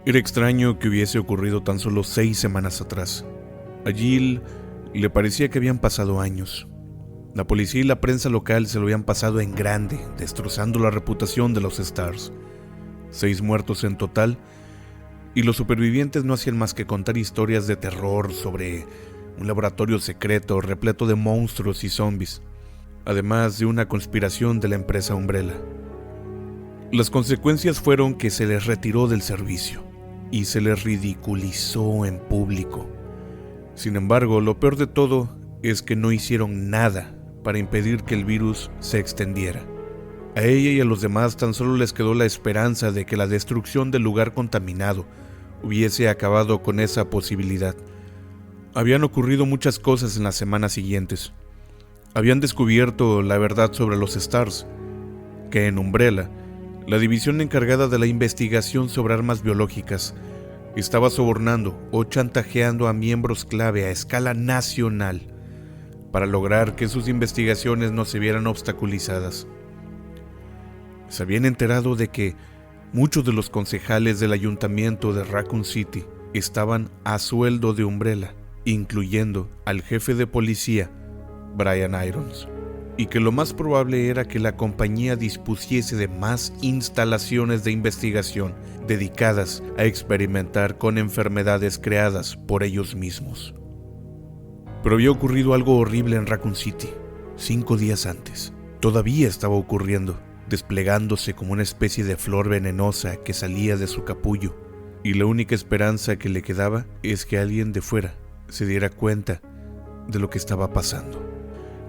Era extraño que hubiese ocurrido tan solo 6 semanas atrás. A Jill le parecía que habían pasado años. La policía y la prensa local se lo habían pasado en grande, destrozando la reputación de los Stars. 6 muertos en total, y los supervivientes no hacían más que contar historias de terror sobre un laboratorio secreto repleto de monstruos y zombies, además de una conspiración de la empresa Umbrella. Las consecuencias fueron que se les retiró del servicio y se les ridiculizó en público. Sin embargo, lo peor de todo es que no hicieron nada para impedir que el virus se extendiera. A ella y a los demás tan solo les quedó la esperanza de que la destrucción del lugar contaminado hubiese acabado con esa posibilidad. Habían ocurrido muchas cosas en las semanas siguientes. Habían descubierto la verdad sobre los Stars, que en Umbrella, la división encargada de la investigación sobre armas biológicas, estaba sobornando o chantajeando a miembros clave a escala nacional para lograr que sus investigaciones no se vieran obstaculizadas. Se habían enterado de que muchos de los concejales del ayuntamiento de Raccoon City estaban a sueldo de Umbrella, incluyendo al jefe de policía, Brian Irons, y que lo más probable era que la compañía dispusiese de más instalaciones de investigación dedicadas a experimentar con enfermedades creadas por ellos mismos. Pero había ocurrido algo horrible en Raccoon City 5 días antes. Todavía estaba ocurriendo, desplegándose como una especie de flor venenosa que salía de su capullo, y la única esperanza que le quedaba es que alguien de fuera se diera cuenta de lo que estaba pasando.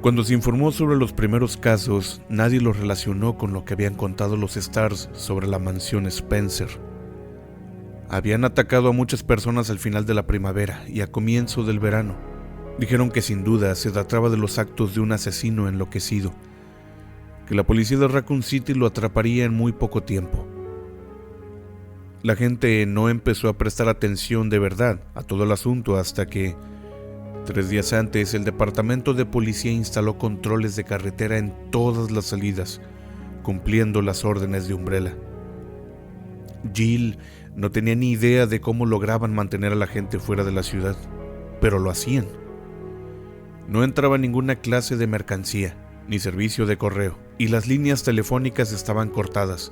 Cuando se informó sobre los primeros casos, nadie los relacionó con lo que habían contado los Stars sobre la mansión Spencer. Habían atacado a muchas personas al final de la primavera y a comienzo del verano. Dijeron que sin duda se trataba de los actos de un asesino enloquecido, que la policía de Raccoon City lo atraparía en muy poco tiempo. La gente no empezó a prestar atención de verdad a todo el asunto hasta que 3 días antes el departamento de policía instaló controles de carretera en todas las salidas, cumpliendo las órdenes de Umbrella. Jill no tenía ni idea de cómo lograban mantener a la gente fuera de la ciudad, pero lo hacían. No entraba ninguna clase de mercancía, ni servicio de correo, y las líneas telefónicas estaban cortadas.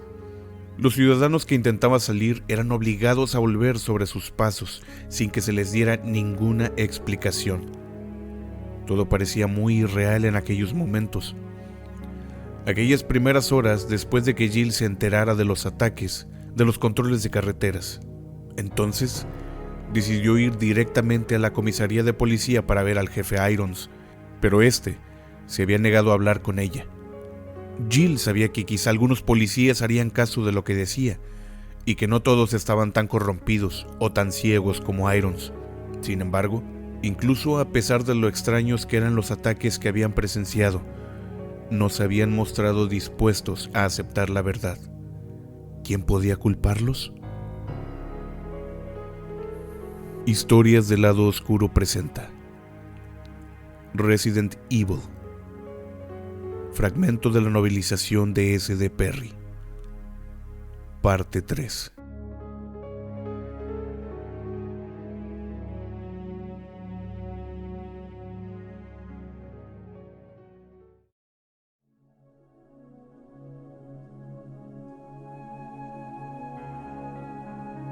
Los ciudadanos que intentaban salir eran obligados a volver sobre sus pasos sin que se les diera ninguna explicación. Todo parecía muy irreal en aquellos momentos. Aquellas primeras horas después de que Jill se enterara de los ataques, de los controles de carreteras. Entonces, decidió ir directamente a la comisaría de policía para ver al jefe Irons, pero este se había negado a hablar con ella. Jill sabía que quizá algunos policías harían caso de lo que decía, y que no todos estaban tan corrompidos o tan ciegos como Irons. Sin embargo, incluso a pesar de lo extraños que eran los ataques que habían presenciado, no se habían mostrado dispuestos a aceptar la verdad. ¿Quién podía culparlos? Historias del lado oscuro presenta Resident Evil, fragmento de la novelización de S.D. Perry, parte 3.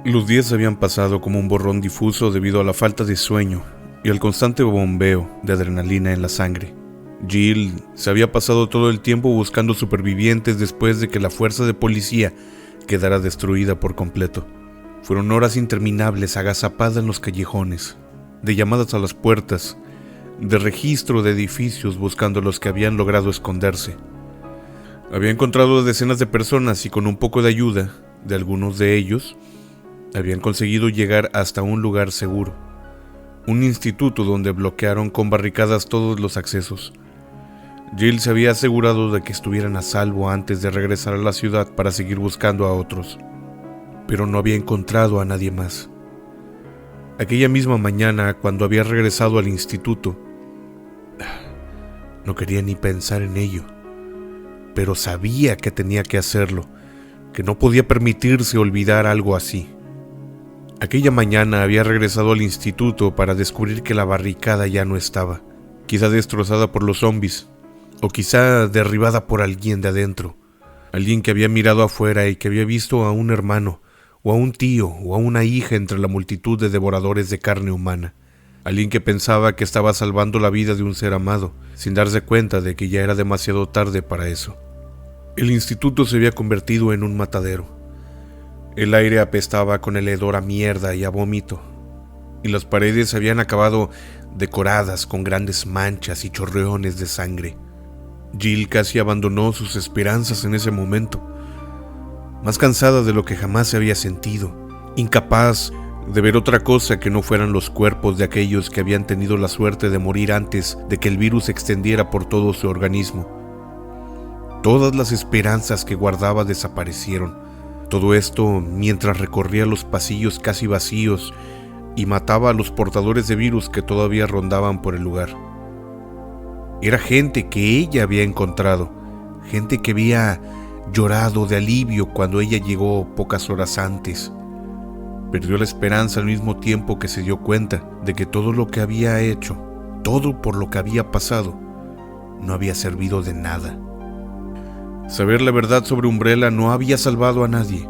Los días habían pasado como un borrón difuso debido a la falta de sueño y al constante bombeo de adrenalina en la sangre. Jill se había pasado todo el tiempo buscando supervivientes después de que la fuerza de policía quedara destruida por completo. Fueron horas interminables agazapada en los callejones, de llamadas a las puertas, de registro de edificios buscando a los que habían logrado esconderse. Había encontrado a decenas de personas y con un poco de ayuda de algunos de ellos, habían conseguido llegar hasta un lugar seguro, un instituto donde bloquearon con barricadas todos los accesos. Jill se había asegurado de que estuvieran a salvo antes de regresar a la ciudad para seguir buscando a otros, pero no había encontrado a nadie más. Aquella misma mañana, cuando había regresado al instituto, no quería ni pensar en ello, pero sabía que tenía que hacerlo, que no podía permitirse olvidar algo así. Aquella mañana había regresado al instituto para descubrir que la barricada ya no estaba, quizá destrozada por los zombies, o quizá derribada por alguien de adentro, alguien que había mirado afuera y que había visto a un hermano, o a un tío, o a una hija entre la multitud de devoradores de carne humana, alguien que pensaba que estaba salvando la vida de un ser amado, sin darse cuenta de que ya era demasiado tarde para eso. El instituto se había convertido en un matadero. El aire apestaba con el hedor a mierda y a vómito, y las paredes habían acabado decoradas con grandes manchas y chorreones de sangre. Jill casi abandonó sus esperanzas en ese momento, más cansada de lo que jamás se había sentido, incapaz de ver otra cosa que no fueran los cuerpos de aquellos que habían tenido la suerte de morir antes de que el virus se extendiera por todo su organismo. Todas las esperanzas que guardaba desaparecieron. Todo esto mientras recorría los pasillos casi vacíos y mataba a los portadores de virus que todavía rondaban por el lugar. Era gente que ella había encontrado, gente que había llorado de alivio cuando ella llegó pocas horas antes. Perdió la esperanza al mismo tiempo que se dio cuenta de que todo lo que había hecho, todo por lo que había pasado, no había servido de nada. Saber la verdad sobre Umbrella no había salvado a nadie,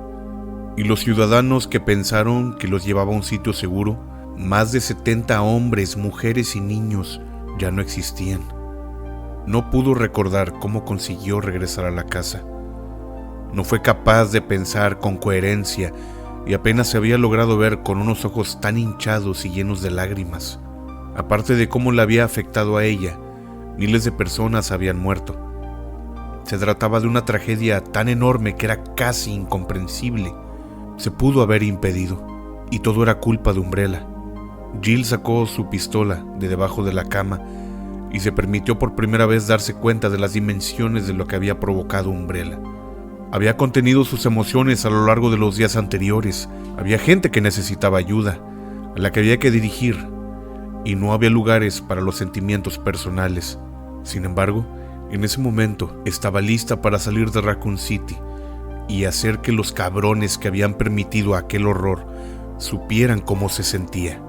y los ciudadanos que pensaron que los llevaba a un sitio seguro, más de 70 hombres, mujeres y niños, ya no existían. No pudo recordar cómo consiguió regresar a la casa. No fue capaz de pensar con coherencia y apenas se había logrado ver con unos ojos tan hinchados y llenos de lágrimas. Aparte de cómo le había afectado a ella, miles de personas habían muerto. Se trataba de una tragedia tan enorme que era casi incomprensible. Se pudo haber impedido, y todo era culpa de Umbrella. Jill sacó su pistola de debajo de la cama y se permitió por primera vez darse cuenta de las dimensiones de lo que había provocado Umbrella. Había contenido sus emociones a lo largo de los días anteriores. Había gente que necesitaba ayuda, a la que había que dirigir, y no había lugares para los sentimientos personales. Sin embargo, en ese momento estaba lista para salir de Raccoon City y hacer que los cabrones que habían permitido aquel horror supieran cómo se sentía.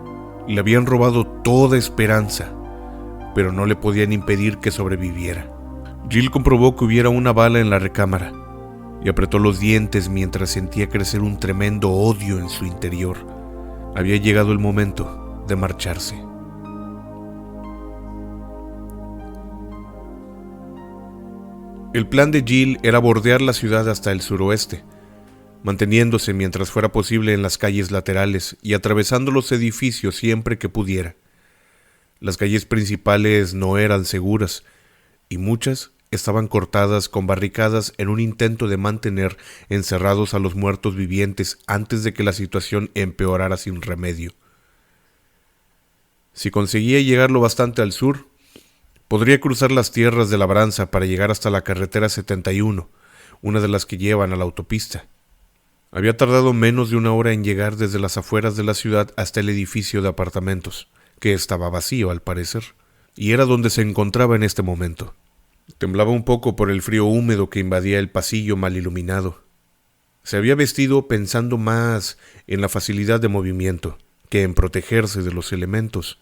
Le habían robado toda esperanza, pero no le podían impedir que sobreviviera. Jill comprobó que hubiera una bala en la recámara y apretó los dientes mientras sentía crecer un tremendo odio en su interior. Había llegado el momento de marcharse. El plan de Jill era bordear la ciudad hasta el suroeste, manteniéndose mientras fuera posible en las calles laterales y atravesando los edificios siempre que pudiera. Las calles principales no eran seguras y muchas estaban cortadas con barricadas en un intento de mantener encerrados a los muertos vivientes antes de que la situación empeorara sin remedio. Si conseguía llegar lo bastante al sur, podría cruzar las tierras de labranza para llegar hasta la carretera 71, una de las que llevan a la autopista. Había tardado menos de una hora en llegar desde las afueras de la ciudad hasta el edificio de apartamentos, que estaba vacío al parecer, y era donde se encontraba en este momento. Temblaba un poco por el frío húmedo que invadía el pasillo mal iluminado. Se había vestido pensando más en la facilidad de movimiento que en protegerse de los elementos.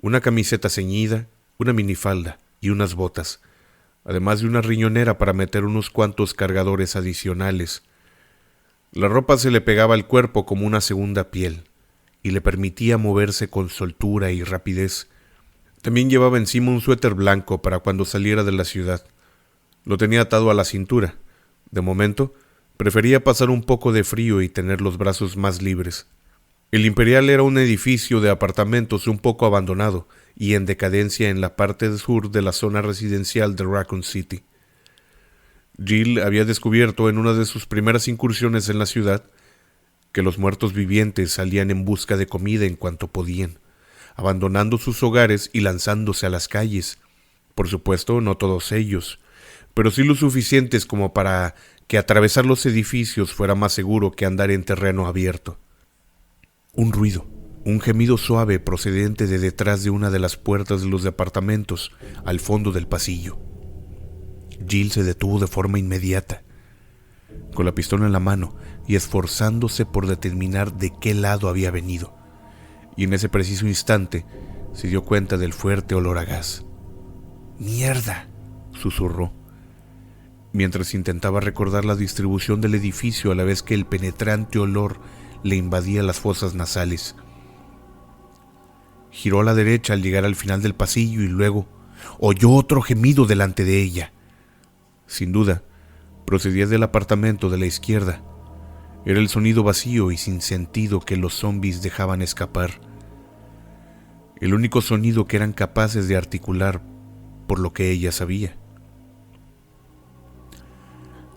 Una camiseta ceñida, una minifalda y unas botas, además de una riñonera para meter unos cuantos cargadores adicionales. La ropa se le pegaba al cuerpo como una segunda piel y le permitía moverse con soltura y rapidez. También llevaba encima un suéter blanco para cuando saliera de la ciudad. Lo tenía atado a la cintura. De momento, prefería pasar un poco de frío y tener los brazos más libres. El Imperial era un edificio de apartamentos un poco abandonado y en decadencia en la parte sur de la zona residencial de Raccoon City. Jill había descubierto en una de sus primeras incursiones en la ciudad que los muertos vivientes salían en busca de comida en cuanto podían, abandonando sus hogares y lanzándose a las calles. Por supuesto, no todos ellos, pero sí lo suficientes como para que atravesar los edificios fuera más seguro que andar en terreno abierto. Un ruido, un gemido suave procedente de detrás de una de las puertas de los departamentos, al fondo del pasillo. Jill se detuvo de forma inmediata. con la pistola en la mano y esforzándose por determinar de qué lado había venido. Y en ese preciso instante se dio cuenta del fuerte olor a gas. «¡Mierda!», susurró, mientras intentaba recordar la distribución del edificio a la vez que el penetrante olor le invadía las fosas nasales. Giró a la derecha al llegar al final del pasillo y luego oyó otro gemido delante de ella. Sin duda, procedía del apartamento de la izquierda. Era el sonido vacío y sin sentido que los zombies dejaban escapar. El único sonido que eran capaces de articular, por lo que ella sabía.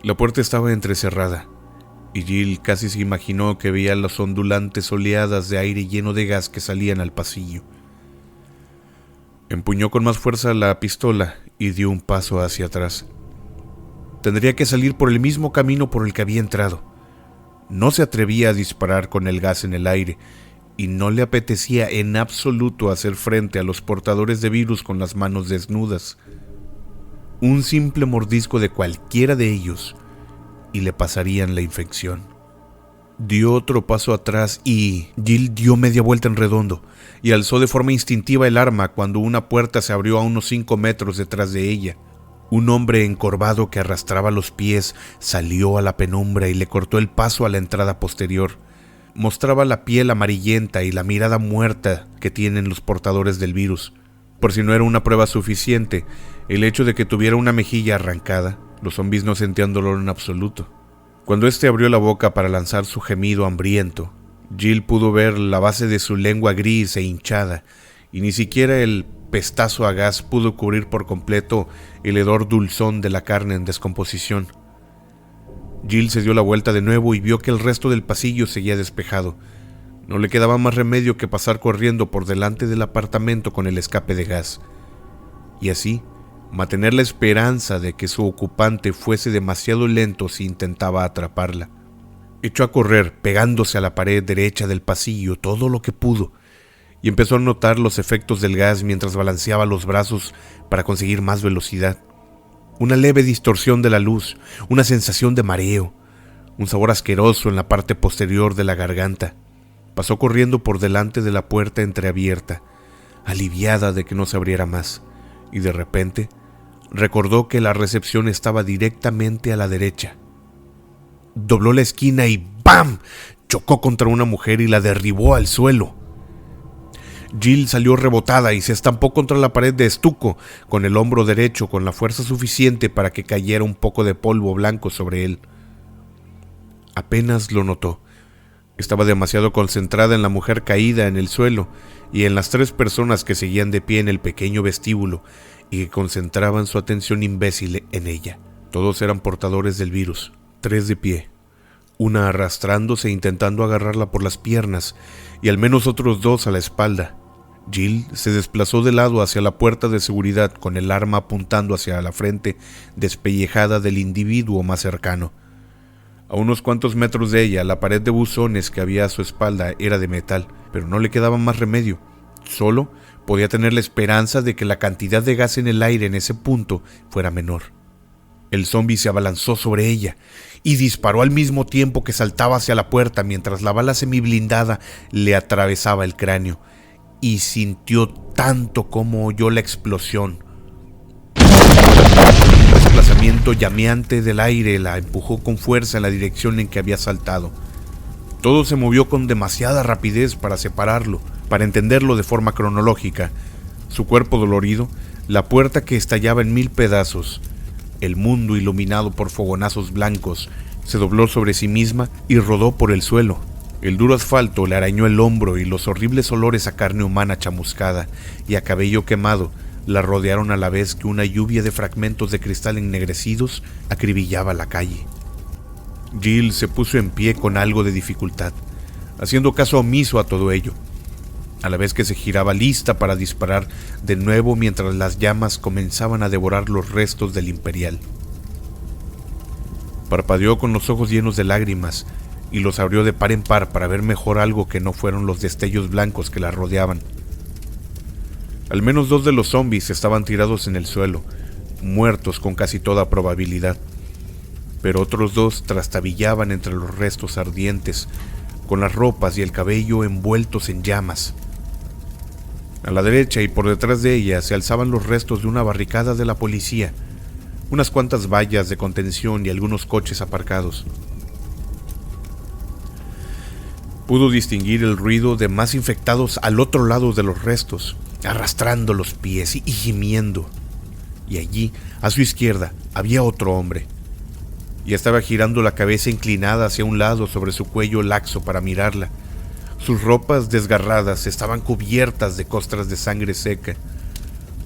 La puerta estaba entrecerrada, y Jill casi se imaginó que veía las ondulantes oleadas de aire lleno de gas que salían al pasillo. Empuñó con más fuerza la pistola y dio un paso hacia atrás. Tendría que salir por el mismo camino por el que había entrado. No se atrevía a disparar con el gas en el aire, y no le apetecía en absoluto hacer frente a los portadores de virus con las manos desnudas. Un simple mordisco de cualquiera de ellos y le pasarían la infección. Dio otro paso atrás y Jill dio media vuelta en redondo y alzó de forma instintiva el arma cuando una puerta se abrió a unos 5 metros detrás de ella. Un hombre encorvado que arrastraba los pies salió a la penumbra y le cortó el paso a la entrada posterior. Mostraba la piel amarillenta y la mirada muerta que tienen los portadores del virus. Por si no era una prueba suficiente, el hecho de que tuviera una mejilla arrancada, los zombies no sentían dolor en absoluto. Cuando éste abrió la boca para lanzar su gemido hambriento, Jill pudo ver la base de su lengua gris e hinchada, y ni siquiera el pestazo a gas pudo cubrir por completo el hedor dulzón de la carne en descomposición. Jill se dio la vuelta de nuevo y vio que el resto del pasillo seguía despejado. No le quedaba más remedio que pasar corriendo por delante del apartamento con el escape de gas, y así mantener la esperanza de que su ocupante fuese demasiado lento si intentaba atraparla. Echó a correr, pegándose a la pared derecha del pasillo todo lo que pudo, y empezó a notar los efectos del gas mientras balanceaba los brazos para conseguir más velocidad. Una leve distorsión de la luz, una sensación de mareo, un sabor asqueroso en la parte posterior de la garganta. Pasó corriendo por delante de la puerta entreabierta, aliviada de que no se abriera más, y de repente recordó que la recepción estaba directamente a la derecha. Dobló la esquina y ¡bam!, chocó contra una mujer y la derribó al suelo. Jill salió rebotada y se estampó contra la pared de estuco, con el hombro derecho con la fuerza suficiente para que cayera un poco de polvo blanco sobre él. Apenas lo notó. Estaba demasiado concentrada en la mujer caída en el suelo y en las 3 personas que seguían de pie en el pequeño vestíbulo y que concentraban su atención imbécil en ella. Todos eran portadores del virus, 3 de pie, una arrastrándose e intentando agarrarla por las piernas y al menos otros 2 a la espalda. Jill se desplazó de lado hacia la puerta de seguridad con el arma apuntando hacia la frente despellejada del individuo más cercano. A unos cuantos metros de ella, la pared de buzones que había a su espalda era de metal, pero no le quedaba más remedio. Solo podía tener la esperanza de que la cantidad de gas en el aire en ese punto fuera menor. El zombi se abalanzó sobre ella y disparó al mismo tiempo que saltaba hacia la puerta mientras la bala semiblindada le atravesaba el cráneo, y sintió tanto como oyó la explosión. Un desplazamiento llameante del aire la empujó con fuerza en la dirección en que había saltado. Todo se movió con demasiada rapidez para separarlo, para entenderlo de forma cronológica. Su cuerpo dolorido, la puerta que estallaba en 1000 pedazos, el mundo iluminado por fogonazos blancos, se dobló sobre sí misma y rodó por el suelo. El duro asfalto le arañó el hombro y los horribles olores a carne humana chamuscada y a cabello quemado la rodearon a la vez que una lluvia de fragmentos de cristal ennegrecidos acribillaba la calle. Jill se puso en pie con algo de dificultad, haciendo caso omiso a todo ello, a la vez que se giraba lista para disparar de nuevo mientras las llamas comenzaban a devorar los restos del Imperial. Parpadeó con los ojos llenos de lágrimas y los abrió de par en par para ver mejor algo que no fueron los destellos blancos que la rodeaban. Al menos 2 de los zombies estaban tirados en el suelo, muertos con casi toda probabilidad. pero otros dos trastabillaban entre los restos ardientes, con las ropas y el cabello envueltos en llamas. A la derecha y por detrás de ella se alzaban los restos de una barricada de la policía, unas cuantas vallas de contención y algunos coches aparcados. Pudo distinguir el ruido de más infectados al otro lado de los restos, arrastrando los pies y gimiendo. Y allí, a su izquierda, había otro hombre. Y estaba girando la cabeza inclinada hacia un lado sobre su cuello laxo para mirarla. Sus ropas desgarradas estaban cubiertas de costras de sangre seca.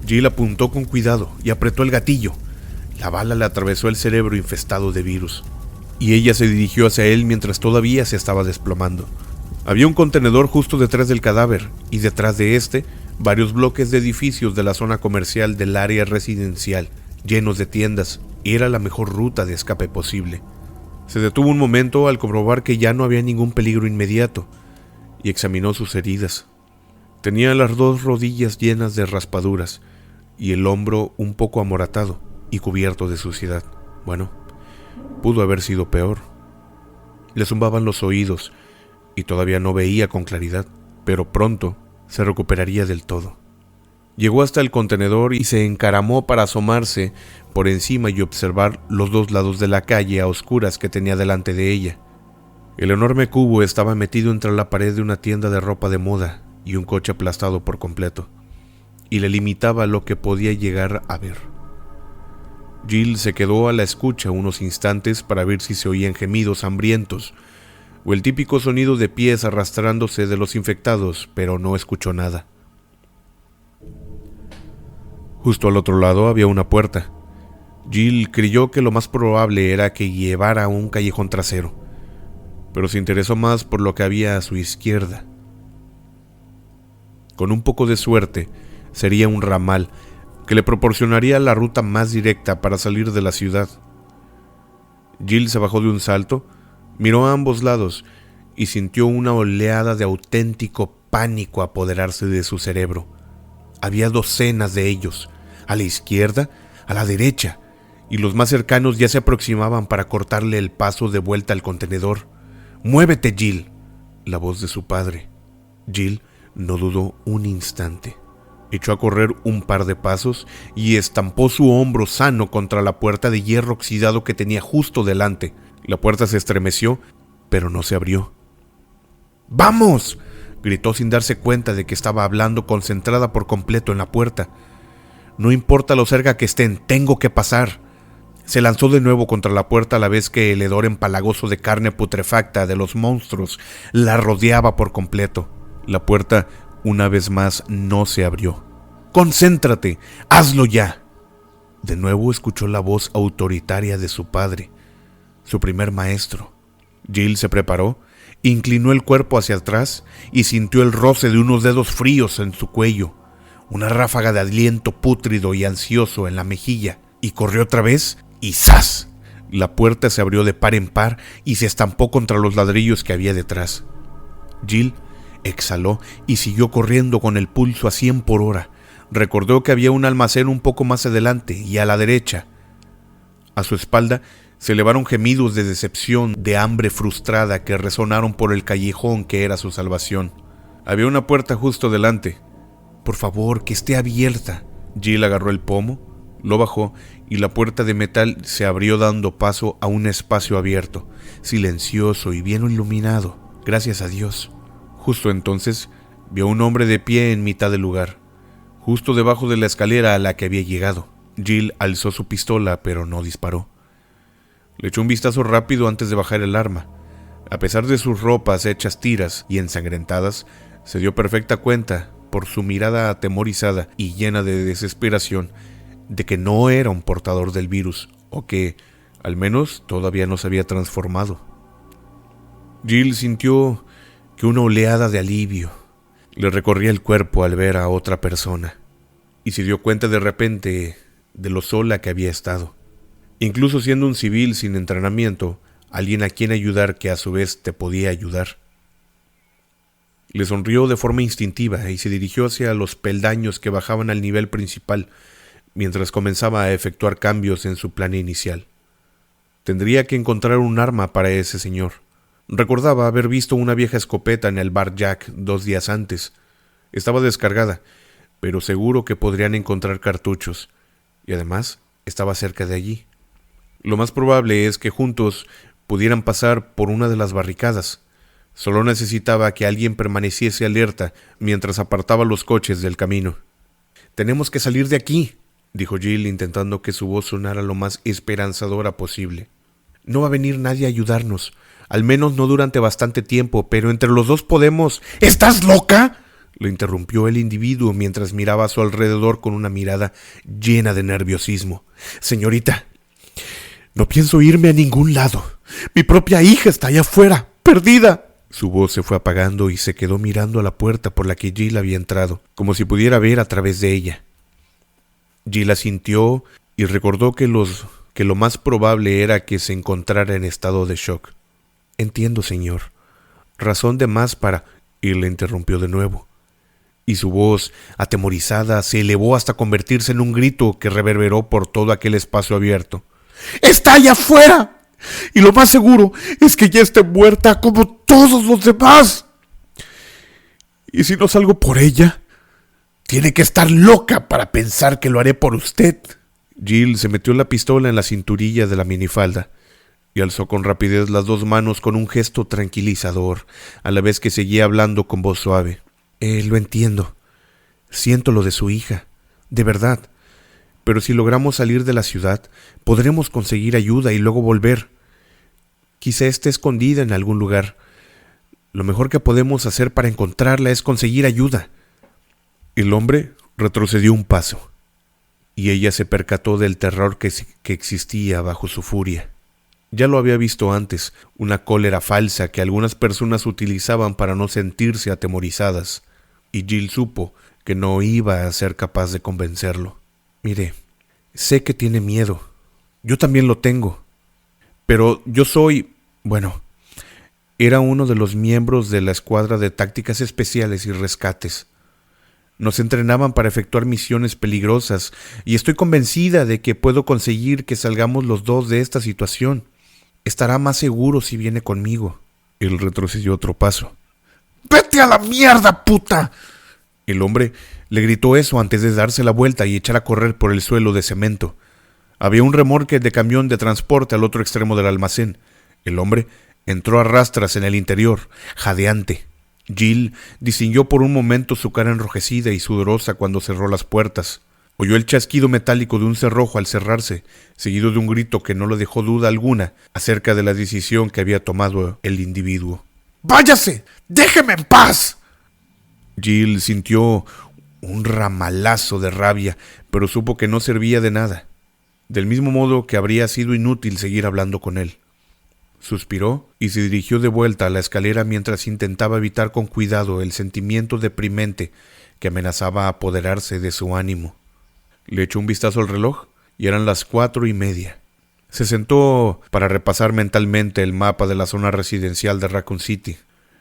Jill apuntó con cuidado y apretó el gatillo. La bala le atravesó el cerebro infestado de virus, y ella se dirigió hacia él mientras todavía se estaba desplomando. Había un contenedor justo detrás del cadáver, y detrás de este, varios bloques de edificios de la zona comercial del área residencial, llenos de tiendas. Era la mejor ruta de escape posible. Se detuvo un momento al comprobar que ya no había ningún peligro inmediato, y examinó sus heridas. Tenía las dos rodillas llenas de raspaduras, y el hombro un poco amoratado y cubierto de suciedad. Bueno, pudo haber sido peor. Le zumbaban los oídos, y todavía no veía con claridad, pero pronto se recuperaría del todo. Llegó hasta el contenedor y se encaramó para asomarse por encima y observar los dos lados de la calle a oscuras que tenía delante de ella. El enorme cubo estaba metido entre la pared de una tienda de ropa de moda y un coche aplastado por completo, y le limitaba lo que podía llegar a ver. Jill se quedó a la escucha unos instantes para ver si se oían gemidos hambrientos o el típico sonido de pies arrastrándose de los infectados, pero no escuchó nada. Justo al otro lado había una puerta. Jill creyó que lo más probable era que llevara a un callejón trasero, pero se interesó más por lo que había a su izquierda. Con un poco de suerte, sería un ramal que le proporcionaría la ruta más directa para salir de la ciudad. Jill se bajó de un salto, miró a ambos lados y sintió una oleada de auténtico pánico apoderarse de su cerebro. Había docenas de ellos, a la izquierda, a la derecha, y los más cercanos ya se aproximaban para cortarle el paso de vuelta al contenedor. «¡Muévete, Jill!», la voz de su padre. Jill no dudó un instante. Echó a correr un par de pasos y estampó su hombro sano contra la puerta de hierro oxidado que tenía justo delante. La puerta se estremeció, pero no se abrió. «¡Vamos!», gritó sin darse cuenta de que estaba hablando, concentrada por completo en la puerta. «No importa lo cerca que estén, tengo que pasar». Se lanzó de nuevo contra la puerta a la vez que el hedor empalagoso de carne putrefacta de los monstruos la rodeaba por completo. La puerta, una vez más, no se abrió. «¡Concéntrate! ¡Hazlo ya!». De nuevo escuchó la voz autoritaria de su padre, su primer maestro. Jill se preparó, inclinó el cuerpo hacia atrás y sintió el roce de unos dedos fríos en su cuello, una ráfaga de aliento pútrido y ansioso en la mejilla, y corrió otra vez y ¡zas! La puerta se abrió de par en par y se estampó contra los ladrillos que había detrás. Jill exhaló y siguió corriendo con el pulso a 100 por hora. Recordó que había un almacén un poco más adelante y a la derecha. A su espalda se elevaron gemidos de decepción, de hambre frustrada que resonaron por el callejón que era su salvación. Había una puerta justo delante. «Por favor, que esté abierta». Jill agarró el pomo, lo bajó y la puerta de metal se abrió dando paso a un espacio abierto, silencioso y bien iluminado, gracias a Dios. Justo entonces vio a un hombre de pie en mitad del lugar, justo debajo de la escalera a la que había llegado. Jill alzó su pistola, pero no disparó. Le echó un vistazo rápido antes de bajar el arma. A pesar de sus ropas hechas tiras y ensangrentadas, se dio perfecta cuenta, por su mirada atemorizada y llena de desesperación, de que no era un portador del virus, o que, al menos, todavía no se había transformado. Jill sintió que una oleada de alivio le recorría el cuerpo al ver a otra persona, y se dio cuenta de repente de lo sola que había estado. Incluso siendo un civil sin entrenamiento, alguien a quien ayudar que a su vez te podía ayudar. Le sonrió de forma instintiva y se dirigió hacia los peldaños que bajaban al nivel principal, mientras comenzaba a efectuar cambios en su plan inicial. Tendría que encontrar un arma para ese señor. Recordaba haber visto una vieja escopeta en el bar Jack 2 días antes. Estaba descargada, pero seguro que podrían encontrar cartuchos. Y además, estaba cerca de allí. Lo más probable es que juntos pudieran pasar por una de las barricadas. Solo necesitaba que alguien permaneciese alerta mientras apartaba los coches del camino. «Tenemos que salir de aquí», dijo Jill, intentando que su voz sonara lo más esperanzadora posible. «No va a venir nadie a ayudarnos, al menos no durante bastante tiempo, pero entre los dos podemos...» «¿Estás loca?», lo interrumpió el individuo mientras miraba a su alrededor con una mirada llena de nerviosismo. «Señorita, no pienso irme a ningún lado. Mi propia hija está allá afuera, perdida». Su voz se fue apagando y se quedó mirando a la puerta por la que Jill había entrado, como si pudiera ver a través de ella. Jill asintió y recordó que lo más probable era que se encontrara en estado de shock. «Entiendo, señor. Razón de más para...» Y le interrumpió de nuevo. Y su voz, atemorizada, se elevó hasta convertirse en un grito que reverberó por todo aquel espacio abierto. «¡Está allá afuera! Y lo más seguro es que ya esté muerta como todos los demás. Y si no salgo por ella, tiene que estar loca para pensar que lo haré por usted». Jill se metió la pistola en la cinturilla de la minifalda y alzó con rapidez las dos manos con un gesto tranquilizador, a la vez que seguía hablando con voz suave. «Lo entiendo. Siento lo de su hija, de verdad. Pero si logramos salir de la ciudad, podremos conseguir ayuda y luego volver. Quizá esté escondida en algún lugar. Lo mejor que podemos hacer para encontrarla es conseguir ayuda». El hombre retrocedió un paso, y ella se percató del terror que existía bajo su furia. Ya lo había visto antes, una cólera falsa que algunas personas utilizaban para no sentirse atemorizadas, y Jill supo que no iba a ser capaz de convencerlo. «Mire, sé que tiene miedo. Yo también lo tengo. Pero yo soy... bueno, era uno de los miembros de la escuadra de tácticas especiales y rescates. Nos entrenaban para efectuar misiones peligrosas y estoy convencida de que puedo conseguir que salgamos los dos de esta situación. Estará más seguro si viene conmigo». Él retrocedió otro paso. «¡Vete a la mierda, puta!». El hombre le gritó eso antes de darse la vuelta y echar a correr por el suelo de cemento. Había un remolque de camión de transporte al otro extremo del almacén. El hombre entró a rastras en el interior, jadeante. Jill distinguió por un momento su cara enrojecida y sudorosa cuando cerró las puertas. Oyó el chasquido metálico de un cerrojo al cerrarse, seguido de un grito que no le dejó duda alguna acerca de la decisión que había tomado el individuo. «¡Váyase! ¡Déjeme en paz!». Jill sintió un ramalazo de rabia, pero supo que no servía de nada, del mismo modo que habría sido inútil seguir hablando con él. Suspiró y se dirigió de vuelta a la escalera mientras intentaba evitar con cuidado el sentimiento deprimente que amenazaba apoderarse de su ánimo. Le echó un vistazo al reloj y eran las 4:30. Se sentó para repasar mentalmente el mapa de la zona residencial de Raccoon City.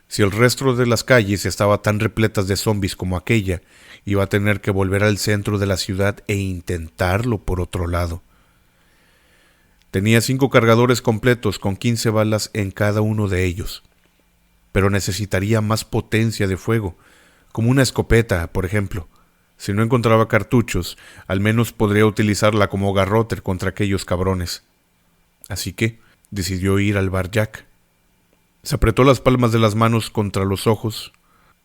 Si el resto de las calles estaban tan repletas de zombies como aquella, iba a tener que volver al centro de la ciudad e intentarlo por otro lado. Tenía 5 cargadores completos con 15 balas en cada uno de ellos, pero necesitaría más potencia de fuego, como una escopeta, por ejemplo. Si no encontraba cartuchos, al menos podría utilizarla como garrote contra aquellos cabrones. Así que decidió ir al bar Jack. Se apretó las palmas de las manos contra los ojos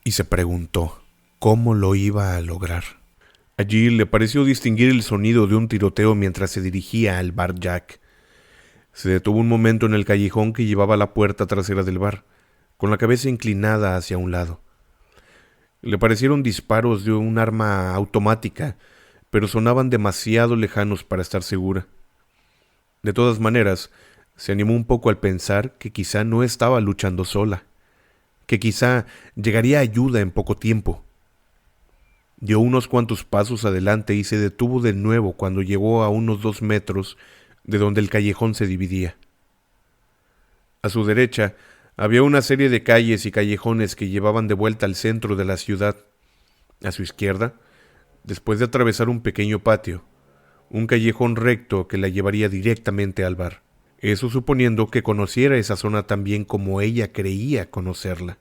y se preguntó cómo lo iba a lograr. Allí le pareció distinguir el sonido de un tiroteo mientras se dirigía al bar Jack. Se detuvo un momento en el callejón que llevaba a la puerta trasera del bar, con la cabeza inclinada hacia un lado. Le parecieron disparos de un arma automática, pero sonaban demasiado lejanos para estar segura. De todas maneras, se animó un poco al pensar que quizá no estaba luchando sola, que quizá llegaría ayuda en poco tiempo. Dio unos cuantos pasos adelante y se detuvo de nuevo cuando llegó a unos 2 metros de donde el callejón se dividía. A su derecha había una serie de calles y callejones que llevaban de vuelta al centro de la ciudad. A su izquierda, después de atravesar un pequeño patio, un callejón recto que la llevaría directamente al bar. Eso suponiendo que conociera esa zona tan bien como ella creía conocerla.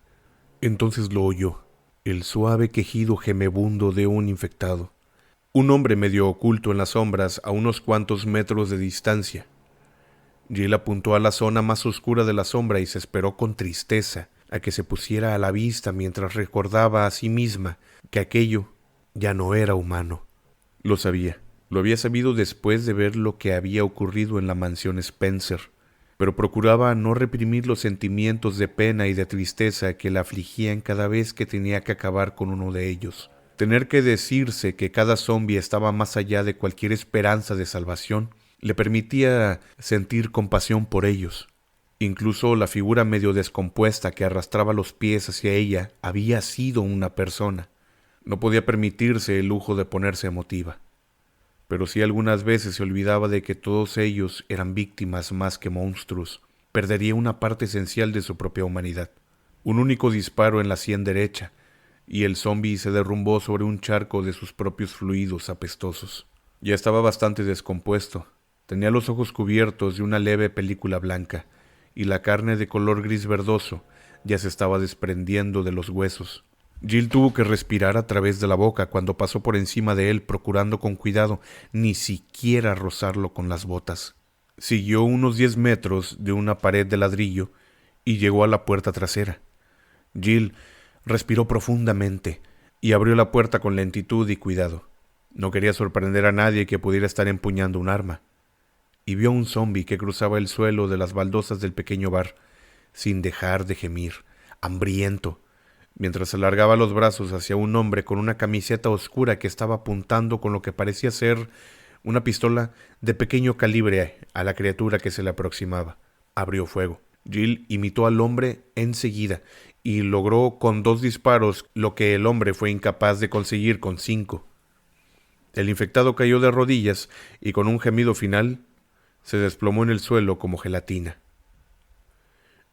Entonces lo oyó, el suave quejido gemebundo de un infectado. Un hombre medio oculto en las sombras a unos cuantos metros de distancia. Jill apuntó a la zona más oscura de la sombra y se esperó con tristeza a que se pusiera a la vista mientras recordaba a sí misma que aquello ya no era humano. Lo sabía. Lo había sabido después de ver lo que había ocurrido en la mansión Spencer, pero procuraba no reprimir los sentimientos de pena y de tristeza que la afligían cada vez que tenía que acabar con uno de ellos. Tener que decirse que cada zombie estaba más allá de cualquier esperanza de salvación le permitía sentir compasión por ellos. Incluso la figura medio descompuesta que arrastraba los pies hacia ella había sido una persona. No podía permitirse el lujo de ponerse emotiva. Pero si algunas veces se olvidaba de que todos ellos eran víctimas más que monstruos, perdería una parte esencial de su propia humanidad. Un único disparo en la sien derecha, y el zombi se derrumbó sobre un charco de sus propios fluidos apestosos. Ya estaba bastante descompuesto. Tenía los ojos cubiertos de una leve película blanca, y la carne de color gris verdoso ya se estaba desprendiendo de los huesos. Jill tuvo que respirar a través de la boca cuando pasó por encima de él, procurando con cuidado ni siquiera rozarlo con las botas. Siguió unos 10 metros de una pared de ladrillo y llegó a la puerta trasera. Jill respiró profundamente y abrió la puerta con lentitud y cuidado. No quería sorprender a nadie que pudiera estar empuñando un arma. Y vio a un zombi que cruzaba el suelo de las baldosas del pequeño bar, sin dejar de gemir, hambriento, mientras alargaba los brazos hacia un hombre con una camiseta oscura que estaba apuntando con lo que parecía ser una pistola de pequeño calibre a la criatura que se le aproximaba. Abrió fuego. Jill imitó al hombre enseguida y logró con 2 disparos lo que el hombre fue incapaz de conseguir con 5. El infectado cayó de rodillas y con un gemido final se desplomó en el suelo como gelatina.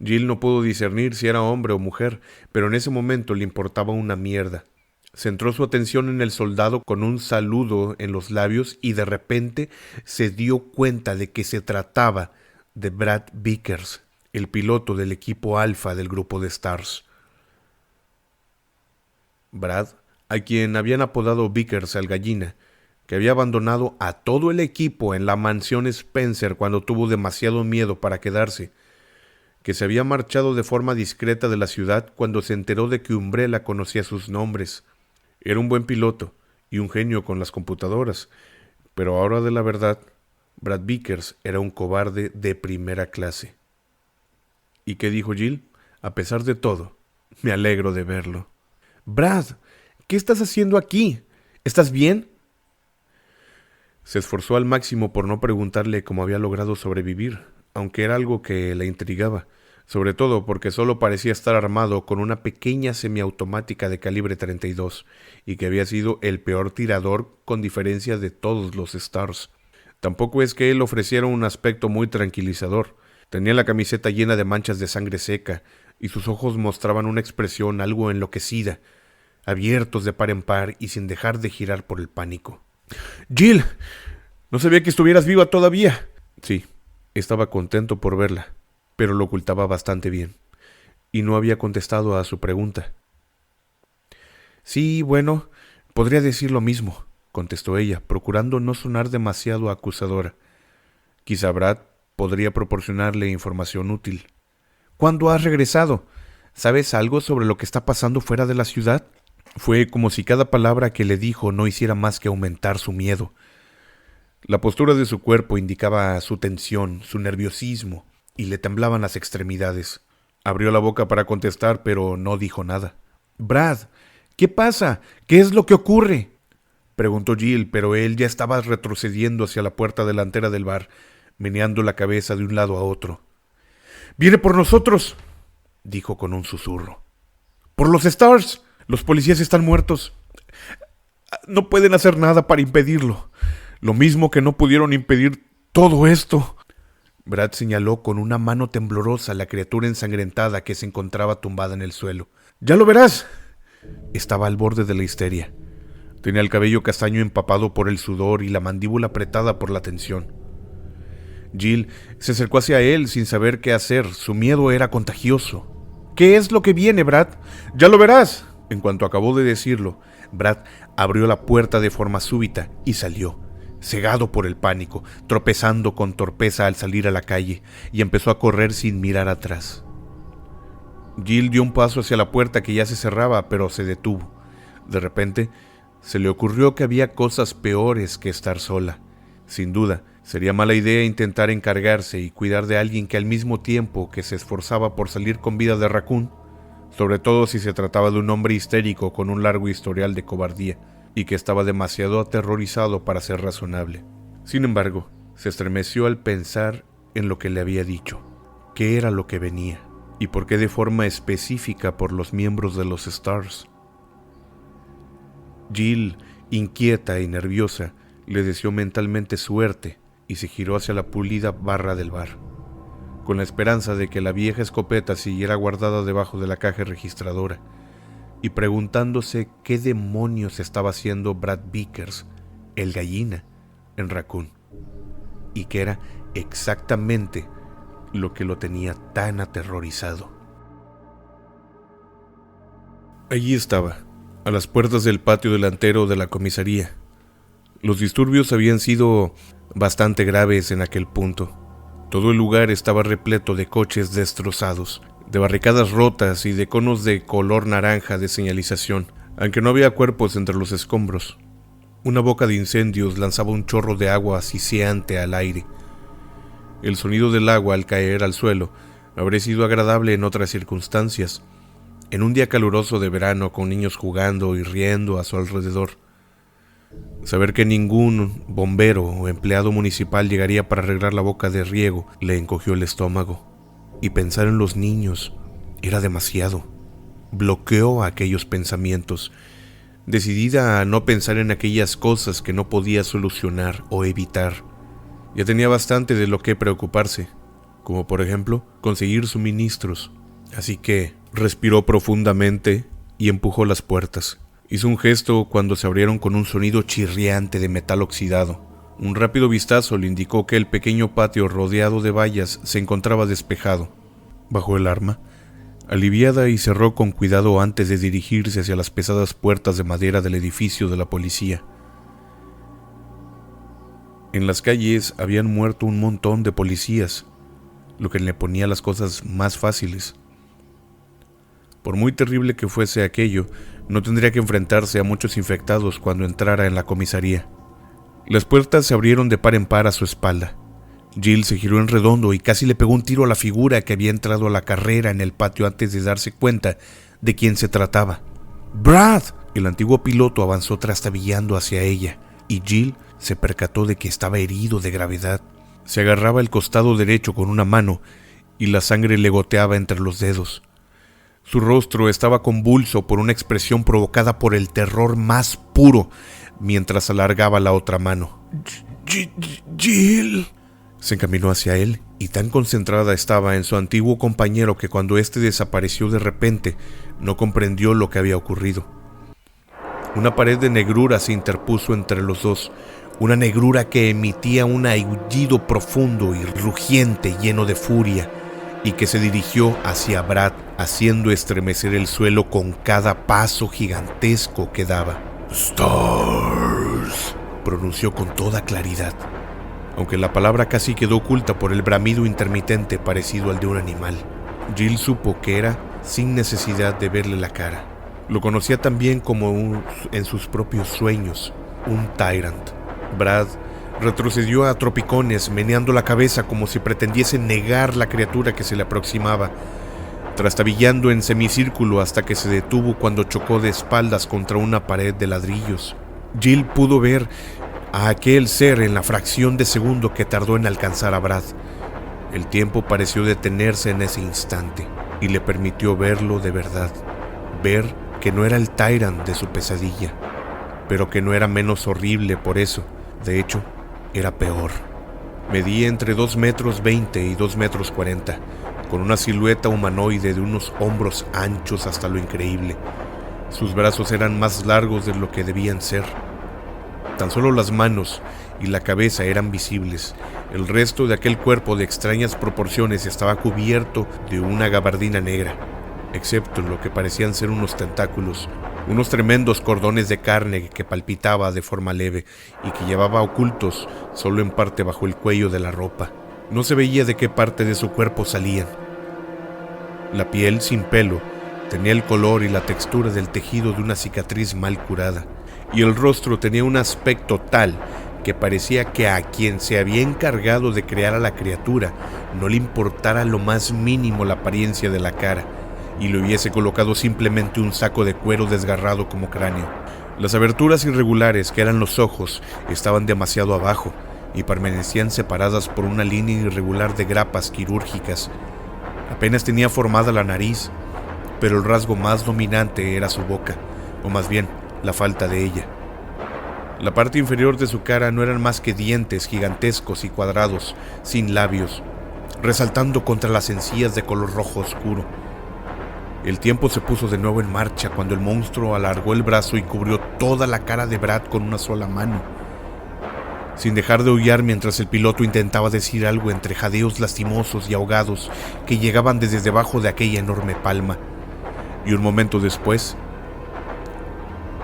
Jill no pudo discernir si era hombre o mujer, pero en ese momento le importaba una mierda. Centró su atención en el soldado con un saludo en los labios y de repente se dio cuenta de que se trataba de Brad Vickers, el piloto del equipo alfa del grupo de Stars. Brad, a quien habían apodado Vickers el gallina, que había abandonado a todo el equipo en la mansión Spencer cuando tuvo demasiado miedo para quedarse, que se había marchado de forma discreta de la ciudad cuando se enteró de que Umbrella conocía sus nombres. Era un buen piloto y un genio con las computadoras, pero a hora de la verdad, Brad Vickers era un cobarde de primera clase. ¿Y qué dijo Jill? A pesar de todo, me alegro de verlo. Brad, ¿qué estás haciendo aquí? ¿Estás bien? Se esforzó al máximo por no preguntarle cómo había logrado sobrevivir, aunque era algo que la intrigaba, sobre todo porque solo parecía estar armado con una pequeña semiautomática de calibre 32 y que había sido el peor tirador con diferencia de todos los Stars. Tampoco es que él ofreciera un aspecto muy tranquilizador. Tenía la camiseta llena de manchas de sangre seca y sus ojos mostraban una expresión algo enloquecida, abiertos de par en par y sin dejar de girar por el pánico. Jill, no sabía que estuvieras viva todavía. Sí, estaba contento por verla, pero lo ocultaba bastante bien, y no había contestado a su pregunta. Sí, bueno, podría decir lo mismo, contestó ella, procurando no sonar demasiado acusadora. Quizá Brad podría proporcionarle información útil. ¿Cuándo has regresado? ¿Sabes algo sobre lo que está pasando fuera de la ciudad? Fue como si cada palabra que le dijo no hiciera más que aumentar su miedo. La postura de su cuerpo indicaba su tensión, su nerviosismo, y le temblaban las extremidades. Abrió la boca para contestar, pero no dijo nada. Brad, ¿qué pasa? ¿Qué es lo que ocurre? Preguntó Jill, pero él ya estaba retrocediendo hacia la puerta delantera del bar, meneando la cabeza de un lado a otro. ¡Viene por nosotros!, dijo con un susurro. ¡Por los Stars! Los policías están muertos. No pueden hacer nada para impedirlo. Lo mismo que no pudieron impedir todo esto. Brad señaló con una mano temblorosa a la criatura ensangrentada que se encontraba tumbada en el suelo. ¡Ya lo verás! Estaba al borde de la histeria. Tenía el cabello castaño empapado por el sudor y la mandíbula apretada por la tensión. Jill se acercó hacia él sin saber qué hacer. Su miedo era contagioso. «¿Qué es lo que viene, Brad? ¡Ya lo verás!». En cuanto acabó de decirlo, Brad abrió la puerta de forma súbita y salió, cegado por el pánico, tropezando con torpeza al salir a la calle, y empezó a correr sin mirar atrás. Jill dio un paso hacia la puerta que ya se cerraba, pero se detuvo. De repente, se le ocurrió que había cosas peores que estar sola. Sin duda, sería mala idea intentar encargarse y cuidar de alguien que al mismo tiempo que se esforzaba por salir con vida de Raccoon, sobre todo si se trataba de un hombre histérico con un largo historial de cobardía y que estaba demasiado aterrorizado para ser razonable. Sin embargo, se estremeció al pensar en lo que le había dicho, qué era lo que venía y por qué de forma específica por los miembros de los Stars. Jill, inquieta y nerviosa, le deseó mentalmente suerte y se giró hacia la pulida barra del bar, con la esperanza de que la vieja escopeta siguiera guardada debajo de la caja registradora, y preguntándose qué demonios estaba haciendo Brad Vickers, el gallina, en Raccoon, y que era exactamente lo que lo tenía tan aterrorizado. Allí estaba, a las puertas del patio delantero de la comisaría. Los disturbios habían sido bastante graves en aquel punto. Todo el lugar estaba repleto de coches destrozados, de barricadas rotas y de conos de color naranja de señalización, aunque no había cuerpos entre los escombros. Una boca de incendios lanzaba un chorro de agua siseante al aire. El sonido del agua al caer al suelo habría sido agradable en otras circunstancias, en un día caluroso de verano con niños jugando y riendo a su alrededor. Saber que ningún bombero o empleado municipal llegaría para arreglar la boca de riego le encogió el estómago, y pensar en los niños era demasiado. Bloqueó aquellos pensamientos, decidida a no pensar en aquellas cosas que no podía solucionar o evitar. Ya tenía bastante de lo que preocuparse, como por ejemplo conseguir suministros, así que respiró profundamente y empujó las puertas. Hizo un gesto cuando se abrieron con un sonido chirriante de metal oxidado. Un rápido vistazo le indicó que el pequeño patio rodeado de vallas se encontraba despejado. Bajó el arma, aliviada, y cerró con cuidado antes de dirigirse hacia las pesadas puertas de madera del edificio de la policía. En las calles habían muerto un montón de policías, lo que le ponía las cosas más fáciles. Por muy terrible que fuese aquello, no tendría que enfrentarse a muchos infectados cuando entrara en la comisaría. Las puertas se abrieron de par en par a su espalda. Jill se giró en redondo y casi le pegó un tiro a la figura que había entrado a la carrera en el patio antes de darse cuenta de quién se trataba. ¡Brad! El antiguo piloto avanzó trastabillando hacia ella, y Jill se percató de que estaba herido de gravedad. Se agarraba el costado derecho con una mano y la sangre le goteaba entre los dedos. Su rostro estaba convulso por una expresión provocada por el terror más puro mientras alargaba la otra mano. «Jill». Se encaminó hacia él y tan concentrada estaba en su antiguo compañero que cuando éste desapareció de repente no comprendió lo que había ocurrido. Una pared de negrura se interpuso entre los dos, una negrura que emitía un aullido profundo y rugiente lleno de furia, y que se dirigió hacia Brad, haciendo estremecer el suelo con cada paso gigantesco que daba. «Stars», pronunció con toda claridad, aunque la palabra casi quedó oculta por el bramido intermitente parecido al de un animal. Jill supo que era sin necesidad de verle la cara. Lo conocía tan bien como en sus propios sueños, un Tyrant. Brad retrocedió a tropicones, meneando la cabeza como si pretendiese negar la criatura que se le aproximaba, trastabillando en semicírculo hasta que se detuvo cuando chocó de espaldas contra una pared de ladrillos. Jill pudo ver a aquel ser en la fracción de segundo que tardó en alcanzar a Brad. El tiempo pareció detenerse en ese instante y le permitió verlo de verdad, ver que no era el Tyrant de su pesadilla, pero que no era menos horrible por eso. De hecho, era peor. Medía entre 2,20 metros y 2,40 metros, con una silueta humanoide de unos hombros anchos hasta lo increíble. Sus brazos eran más largos de lo que debían ser. Tan solo las manos y la cabeza eran visibles, El resto de aquel cuerpo de extrañas proporciones estaba cubierto de una gabardina negra, excepto lo que parecían ser unos tentáculos, unos tremendos cordones de carne que palpitaba de forma leve y que llevaba ocultos solo en parte bajo el cuello de la ropa. No se veía de qué parte de su cuerpo salían. La piel, sin pelo, tenía el color y la textura del tejido de una cicatriz mal curada, y el rostro tenía un aspecto tal que parecía que a quien se había encargado de crear a la criatura no le importara lo más mínimo la apariencia de la cara, y le hubiese colocado simplemente un saco de cuero desgarrado como cráneo. Las aberturas irregulares que eran los ojos estaban demasiado abajo y permanecían separadas por una línea irregular de grapas quirúrgicas. Apenas tenía formada la nariz, pero el rasgo más dominante era su boca, o más bien, la falta de ella. La parte inferior de su cara no eran más que dientes gigantescos y cuadrados, sin labios, resaltando contra las encías de color rojo oscuro. El tiempo se puso de nuevo en marcha cuando el monstruo alargó el brazo y cubrió toda la cara de Brad con una sola mano, sin dejar de aullar mientras el piloto intentaba decir algo entre jadeos lastimosos y ahogados que llegaban desde debajo de aquella enorme palma. Y un momento después,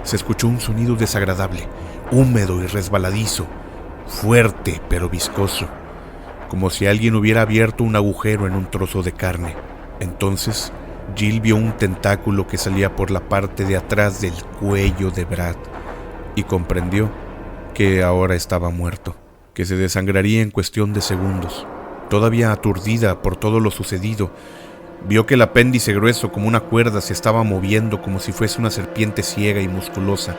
se escuchó un sonido desagradable, húmedo y resbaladizo, fuerte pero viscoso, como si alguien hubiera abierto un agujero en un trozo de carne. Entonces, Jill vio un tentáculo que salía por la parte de atrás del cuello de Brad y comprendió que ahora estaba muerto, que se desangraría en cuestión de segundos. Todavía aturdida por todo lo sucedido, vio que el apéndice grueso como una cuerda se estaba moviendo como si fuese una serpiente ciega y musculosa,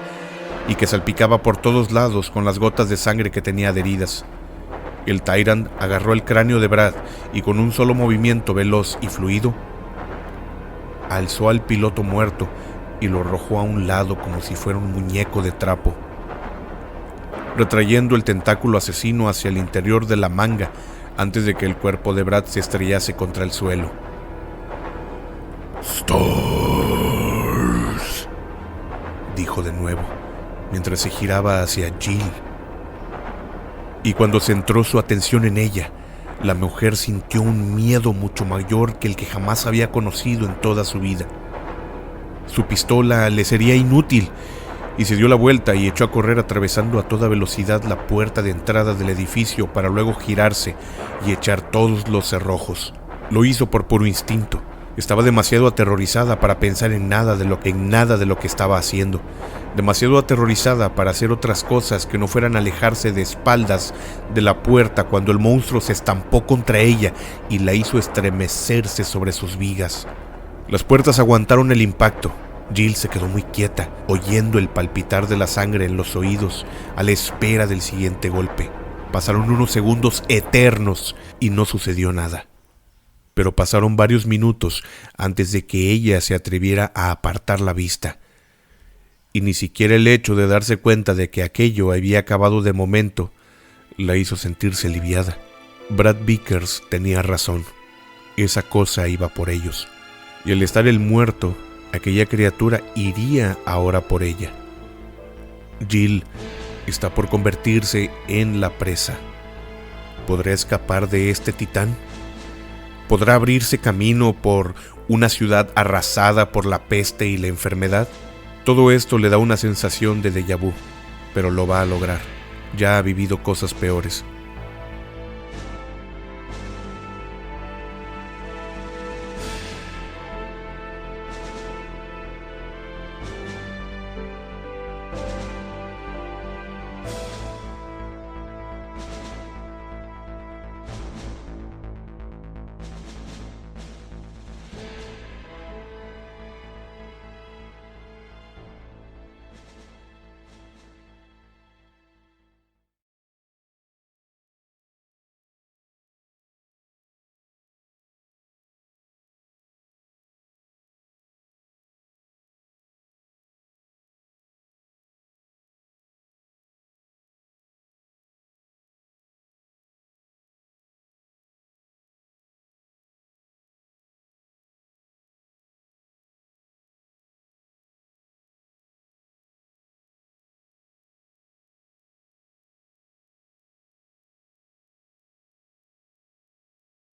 y que salpicaba por todos lados con las gotas de sangre que tenía adheridas. El Tyrant agarró el cráneo de Brad y con un solo movimiento veloz y fluido, alzó al piloto muerto y lo arrojó a un lado como si fuera un muñeco de trapo, retrayendo el tentáculo asesino hacia el interior de la manga antes de que el cuerpo de Brad se estrellase contra el suelo. «Stars», dijo de nuevo, mientras se giraba hacia Jill. Y cuando centró su atención en ella, la mujer sintió un miedo mucho mayor que el que jamás había conocido en toda su vida. Su pistola le sería inútil, y se dio la vuelta y echó a correr atravesando a toda velocidad la puerta de entrada del edificio para luego girarse y echar todos los cerrojos. Lo hizo por puro instinto. Estaba demasiado aterrorizada para pensar en nada de lo que estaba haciendo, demasiado aterrorizada para hacer otras cosas que no fueran alejarse de espaldas de la puerta cuando el monstruo se estampó contra ella y la hizo estremecerse sobre sus vigas. Las puertas aguantaron el impacto. Jill se quedó muy quieta, oyendo el palpitar de la sangre en los oídos, a la espera del siguiente golpe. Pasaron unos segundos eternos y no sucedió nada. Pero pasaron varios minutos antes de que ella se atreviera a apartar la vista. Y ni siquiera el hecho de darse cuenta de que aquello había acabado de momento la hizo sentirse aliviada. Brad Vickers tenía razón. Esa cosa iba por ellos. Y al estar él muerto, aquella criatura iría ahora por ella. Jill está por convertirse en la presa. ¿Podrá escapar de este titán? ¿Podrá abrirse camino por una ciudad arrasada por la peste y la enfermedad? Todo esto le da una sensación de déjà vu, pero lo va a lograr. Ya ha vivido cosas peores.